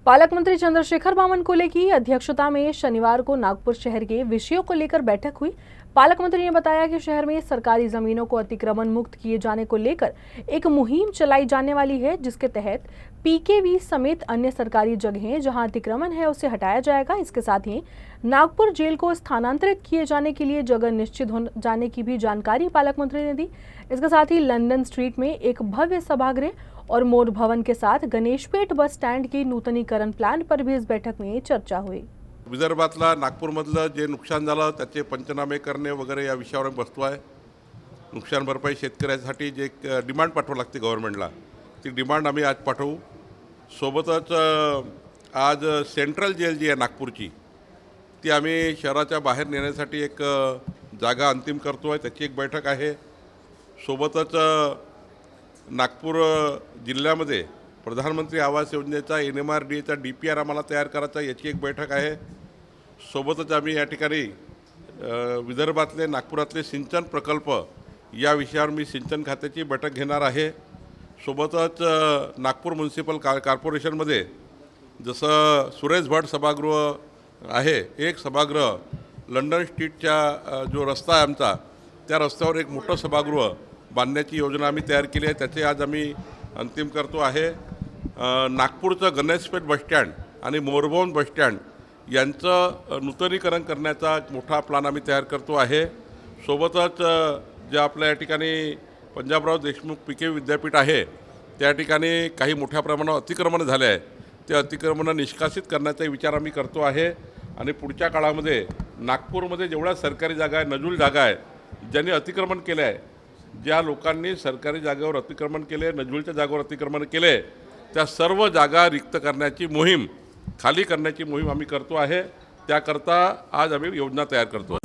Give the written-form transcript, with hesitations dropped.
पालक मंत्री चंद्रशेखर बावनकुले की अध्यक्षता में शनिवार को नागपुर शहर के विषयों को लेकर बैठक हुई। पालक मंत्री ने बताया कि शहर में सरकारी जमीनों को अतिक्रमण मुक्त किए जाने को लेकर एक मुहिम चलाई जाने वाली है, जिसके तहत पीकेवी समेत अन्य सरकारी जगहें जहां अतिक्रमण है उसे हटाया जाएगा। इसके साथ ही नागपुर जेल को स्थानांतरित किए जाने के लिए जगह निश्चित हो जाने की भी जानकारी पालक मंत्री ने दी। इसके साथ ही लंदन स्ट्रीट में एक भव्य सभागृह और मोर भवन के साथ गणेशपेठ बस स्टैंड की नूतनीकरण प्लान पर भी इस बैठक में चर्चा हुई। विदर्भातला नागपूरमधलं जे नुकसान झालं त्याचे पंचनामे करणे वगैरे या विषयावर बसतो आहे। नुकसान भरपाई शेतकऱ्यांसाठी जे डिमांड पाठवावी लागते गव्हर्नमेंटला, ती डिमांड आम्ही आज पाठवू। सोबतच आज सेंट्रल जेल जी आहे नागपूरची, ती आम्ही शहराच्या बाहेर नेण्यासाठी एक जागा अंतिम करतो आहे, त्याची एक बैठक आहे। सोबतच नागपूर जिल्ह्यामध्ये प्रधानमंत्री आवास योजनेचा NMRDAचा DPR आम्हाला तयार करायचा, याची एक बैठक आहे। सोबतच आम्ही या ठिकाणी विदर्भातले नागपुरातले सिंचन प्रकल्प या विषयावर मी सिंचन खात्याची बैठक घेणार आहे। सोबतच नागपूर म्युनिसिपल कॉर्पोरेशनमध्ये जसं सुरेश भट सभागृह आहे, एक सभागृह लंडन स्ट्रीटच्या जो रस्ता आहे आमचा, त्या रस्त्यावर एक मोठं सभागृह बांधण्याची योजना आम्ही तयार केली आहे, त्याचे आज आम्ही अंतिम करतो आहे। नागपूरचं गणेशपेठ बसस्टँड आणि मोरभवन बसस्टँड यांचं नूतनीकरण करण्याचा एक मोठा प्लॅन आम्ही तयार करतो आहे। सोबतच जे आपल्या या ठिकाणी पंजाबराव देशमुख PK विद्यापीठ आहे, त्या ठिकाणी काही मोठ्या प्रमाणावर अतिक्रमण झाले आहे, ते अतिक्रमण निष्कासित करण्याचा विचार आम्ही करतो आहे। आणि पुढच्या काळामध्ये नागपूरमध्ये जेवढ्या सरकारी जागा आहे, नजूल जागा आहे, ज्यांनी अतिक्रमण केले आहे, ज्या लोकांनी सरकारी जागेवर अतिक्रमण केले, नजूलच्या जागेवर अतिक्रमण केले, त्या सर्व जागा रिक्त करण्याची मोहीम, खाली करण्याची मोहीम आम्ही करतो आहे। त्याकरता आज आम्ही योजना तयार करतो आहे।